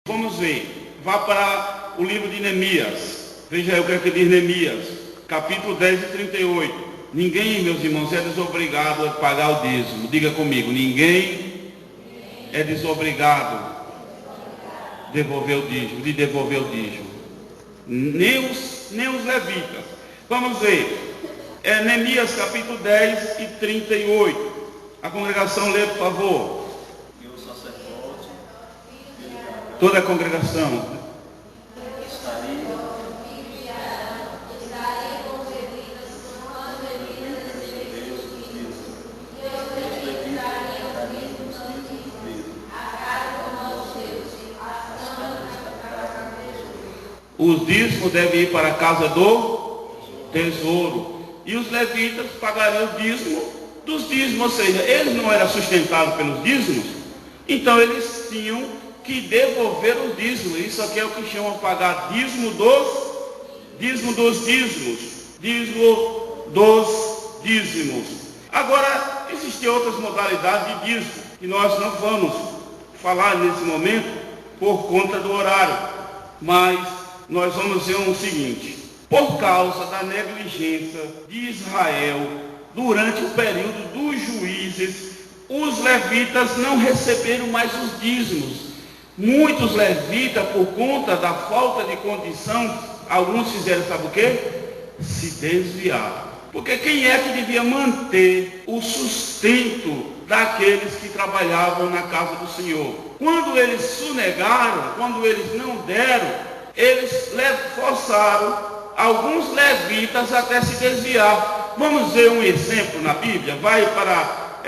Vamos ver, vá para o livro de Neemias, veja aí o que é que diz Neemias, capítulo 10 e 38. Ninguém, meus irmãos, é desobrigado a pagar o dízimo. Diga comigo, ninguém é desobrigado de devolver o dízimo. Nem os levitas. Vamos ver, Neemias capítulo 10 e 38. A congregação lê, por favor. Toda a congregação. Os dízimos devem ir para a casa do tesouro. E os levitas pagariam o dízimo dos dízimos, ou seja, eles não eram sustentados pelos dízimos, então eles tinham que devolver os dízimos. Isso aqui é o que chamam de pagar dízimo dos dízimos. Agora, existem outras modalidades de dízimo, que nós não vamos falar nesse momento, por conta do horário, mas nós vamos ver o seguinte: por causa da negligência de Israel, durante o período dos juízes, os levitas não receberam mais os dízimos. Muitos levitas, por conta da falta de condição, alguns fizeram, sabe o quê? Se desviaram. Porque quem é que devia manter o sustento daqueles que trabalhavam na casa do Senhor? Quando eles sonegaram, quando eles não deram, eles forçaram alguns levitas até se desviar. Vamos ver um exemplo na Bíblia. Vai para,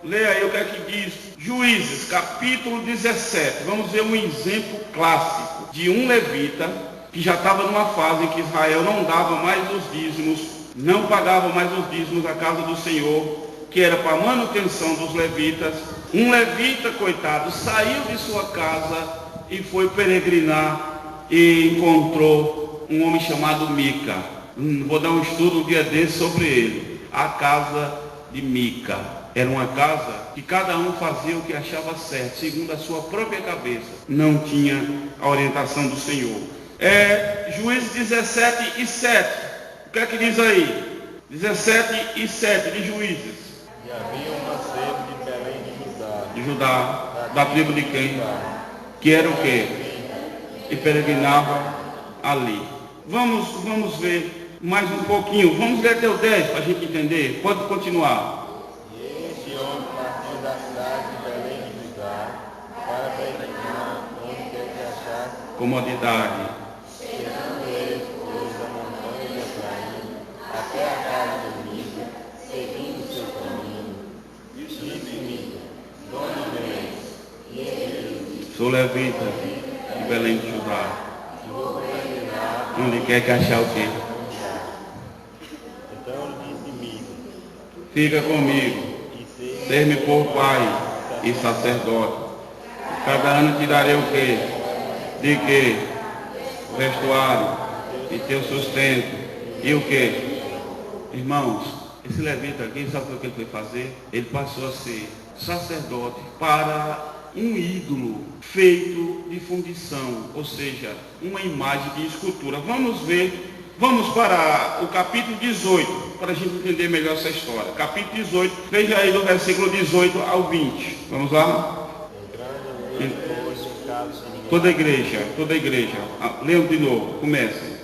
lê aí o que é que diz Juízes, capítulo 17. Vamos ver um exemplo clássico de um levita que já estava numa fase em que Israel não dava mais os dízimos, não pagava mais os dízimos à casa do Senhor, que era para a manutenção dos levitas. Um levita, coitado, saiu de sua casa e foi peregrinar e encontrou um homem chamado Mica. Vou dar um estudo um dia desse sobre ele. A casa de Mica. Era uma casa que cada um fazia o que achava certo, segundo a sua própria cabeça. Não tinha a orientação do Senhor. Juízes 17 e 7. O que é que diz aí? 17 e 7 de Juízes. E havia uma tribo de Belém de Judá. Da tribo de quem? Que era o quê? E peregrinava ali. Vamos ver mais um pouquinho. Vamos ler até o 10 para a gente entender. Pode continuar. E este homem partiu da cidade de Belém de Judá para peregrinar onde quer que achasse Comodidade. chegando eles, pois, da montanha de Efraim até a casa de Mica, seguindo o seu caminho. Disse Mica: de onde vens? E ele disse: Sou levita de Belém de Judá. vou peregrinar. Onde quer que achar o quê? Então ele disse Mica: Fica comigo, ser-me por pai e sacerdote. Cada ano te darei o quê? De quê? Vestuário e teu sustento. E o quê? Irmãos, esse levita aqui, sabe o que ele foi fazer? Ele passou a ser sacerdote para um ídolo feito de fundição, ou seja, uma imagem de escultura. Vamos para o capítulo 18, para a gente entender melhor essa história. Capítulo 18, veja aí do versículo 18 ao 20. Vamos lá? Toda a igreja. Leiam de novo, comecem.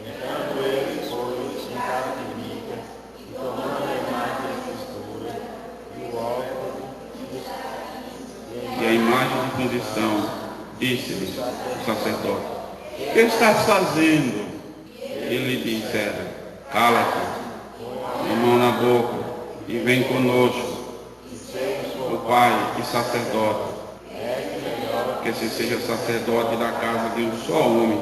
Entrando ele, pois, em casa de Mica, e tomando a imagem da escultura, e o óculos, E a imagem de fundição, disse-lhe o sacerdote: o que estás fazendo? Ele lhe dissera: cala-te, põe a mão na boca e vem conosco, o pai e sacerdote, que se seja sacerdote da casa de um só homem,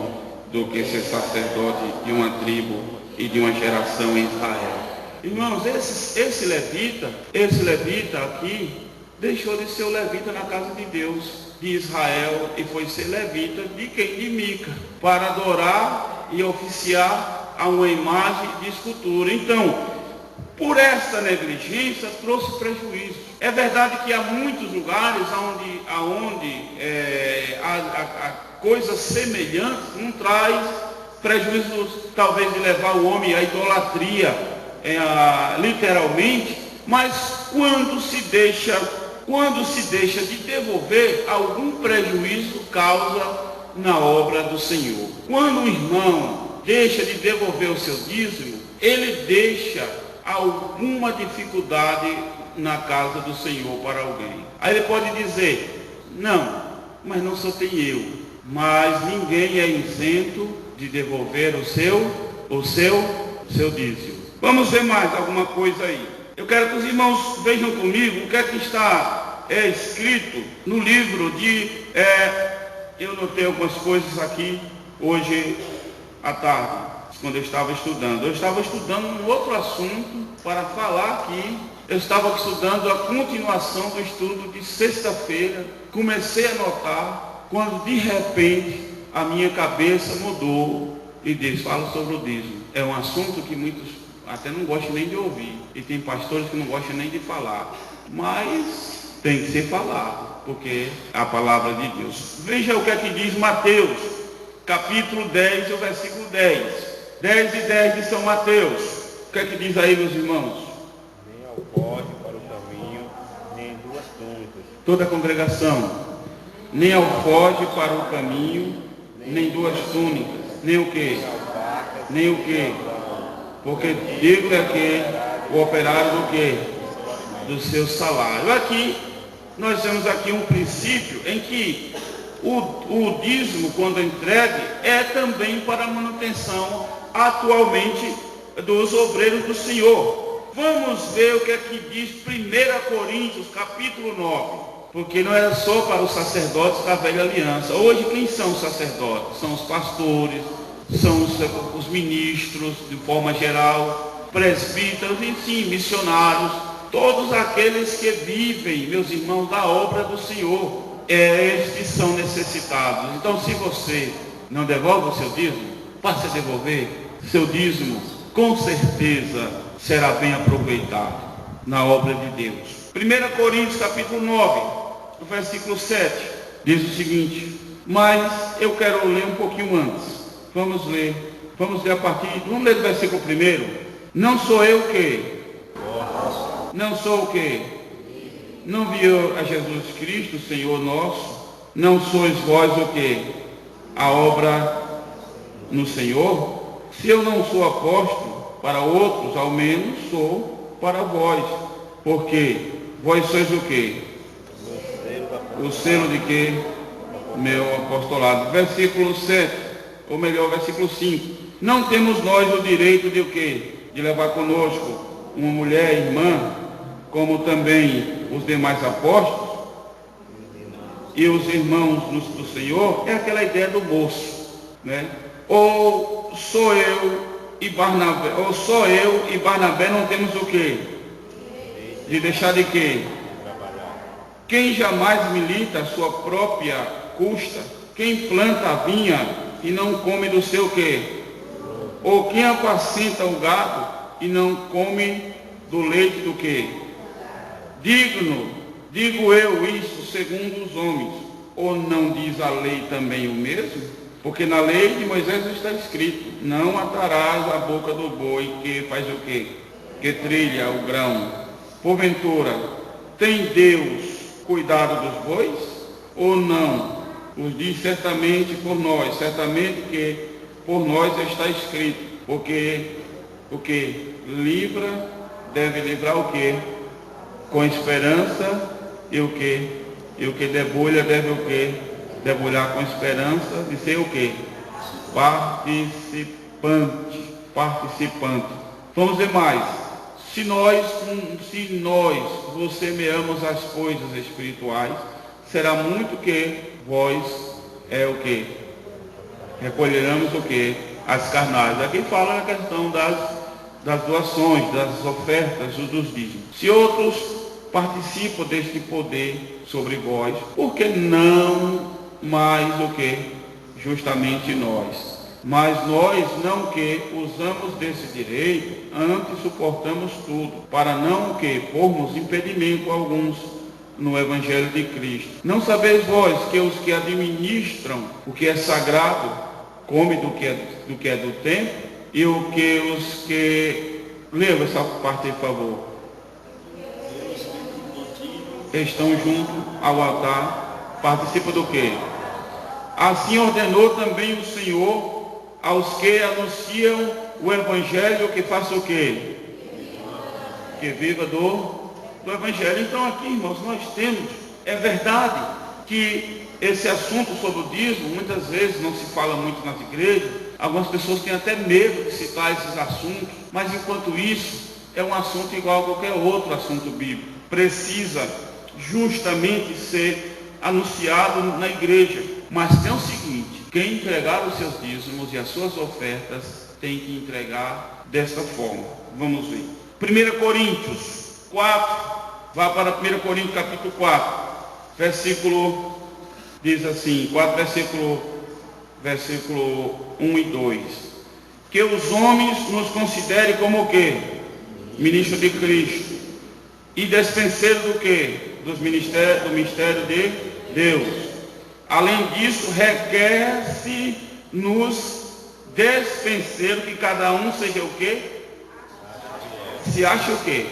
do que ser sacerdote de uma tribo e de uma geração em Israel. Irmãos, esse levita aqui deixou de ser o levita na casa de Deus, de Israel, e foi ser levita de quem? De Mica, para adorar e oficiar a uma imagem de escultura. Então, por esta negligência trouxe prejuízo. É verdade que há muitos lugares onde a coisas semelhantes não traz prejuízo, talvez de levar o homem à idolatria, literalmente, mas quando se deixa de devolver, algum prejuízo causa na obra do Senhor. Quando o irmão deixa de devolver o seu dízimo, ele deixa alguma dificuldade na casa do Senhor para alguém. Aí ele pode dizer, não, mas não só tem eu, mas ninguém é isento de devolver o seu dízimo. Vamos ver mais alguma coisa aí. Eu quero que os irmãos vejam comigo o que é que está escrito no livro de... eu notei algumas coisas aqui hoje à tarde, quando eu estava estudando. Eu estava estudando um outro assunto para falar aqui. Eu estava estudando a continuação do estudo de sexta-feira. Comecei a notar, quando de repente a minha cabeça mudou e disse, fala sobre o dízimo. É um assunto que muitos até não gostam nem de ouvir. E tem pastores que não gostam nem de falar. Mas tem que ser falado, porque é a palavra de Deus. Veja o que é que diz Mateus, capítulo 10, o versículo 10. 10 e 10 de São Mateus. O que é que diz aí, meus irmãos? Nem alforje para o caminho, nem duas túnicas. Toda a congregação. Nem alforje para o caminho, nem duas túnicas. Nem o quê? Nem o quê? Porque digo é que o operário do quê? Do seu salário. Aqui, nós temos aqui um princípio em que o dízimo, quando entregue, é também para a manutenção atualmente dos obreiros do Senhor. Vamos ver o que é que diz 1 Coríntios, capítulo 9. Porque não era só para os sacerdotes da velha aliança. Hoje, quem são os sacerdotes? São os pastores, são os ministros, de forma geral, presbíteros, enfim, missionários, todos aqueles que vivem, meus irmãos, da obra do Senhor. Estes são necessitados. Então, se você não devolve o seu dízimo, passe a devolver seu dízimo, com certeza será bem aproveitado na obra de Deus. 1 Coríntios capítulo 9, versículo 7, diz o seguinte, mas eu quero ler um pouquinho antes. Vamos ler a partir, vamos ler do versículo 1. Não sou eu que? Não sou o que? Não viu a Jesus Cristo, Senhor nosso? Não sois vós o que? A obra no Senhor? Se eu não sou apóstolo para outros, ao menos sou para vós. Porque vós sois o que? O selo de que? Meu apostolado. Versículo 7, ou melhor, versículo 5. Não temos nós o direito de o quê? De levar conosco uma mulher, irmã, como também os demais apóstolos e os irmãos do Senhor? É aquela ideia do moço, né? Ou só eu e Barnabé não temos o quê? De deixar de quê? Quem jamais milita a sua própria custa? Quem planta a vinha e não come do seu quê? Ou quem apacenta o gado e não come do leite do quê? Digo eu isso segundo os homens, ou não diz a lei também o mesmo? Porque na lei de Moisés está escrito, não atarás a boca do boi que faz o quê? Que trilha o grão. Porventura, tem Deus cuidado dos bois? Ou não? Os diz certamente por nós, certamente que por nós está escrito, porque o que livra, deve livrar o que? Com esperança, e o que debulha deve o que? Debulhar com esperança de ser o que? Participante. Vamos ver mais. Se nós, você meamos as coisas espirituais, será muito que vós o que? Recolheremos o que? As carnais. Aqui fala a questão das doações, das ofertas, dos dízimos. Se outros participam deste poder sobre vós, por que não mais o que? Justamente nós. Mas nós não que usamos desse direito, antes suportamos tudo, para não que pormos impedimento a alguns no Evangelho de Cristo. Não sabeis vós que os que administram o que é sagrado, comem do que é do templo, e os que... Leva essa parte aí, por favor. Estão junto ao altar, participam do quê? Assim ordenou também o Senhor aos que anunciam o Evangelho, que faça o quê? Que viva do Evangelho. Então aqui, irmãos, nós temos, é verdade que esse assunto sobre o dízimo, muitas vezes não se fala muito nas igrejas, algumas pessoas têm até medo de citar esses assuntos, mas enquanto isso, é um assunto igual a qualquer outro assunto bíblico. Precisa justamente ser anunciado na igreja. Mas tem o seguinte, quem entregar os seus dízimos e as suas ofertas tem que entregar desta forma. Vamos ver. 1 Coríntios 4, vá para 1 Coríntios capítulo 4, versículo, diz assim, 4 versículo 1 e 2. Que os homens nos considerem como o quê? Ministro de Cristo. E despenseiro do quê? Do mistério de Deus. Além disso, requer-se nos despenseiro que cada um seja o quê? Se acha o quê?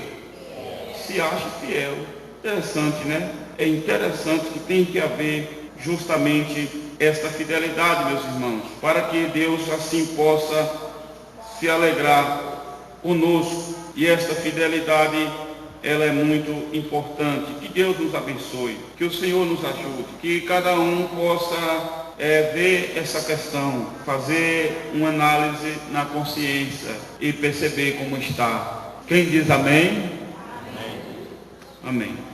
Se acha fiel. Interessante, né? É interessante que tem que haver justamente esta fidelidade, meus irmãos, para que Deus assim possa se alegrar conosco. E esta fidelidade, ela é muito importante. Que Deus nos abençoe, que o Senhor nos ajude, que cada um possa ver essa questão, fazer uma análise na consciência e perceber como está. Quem diz amém? Amém. Amém.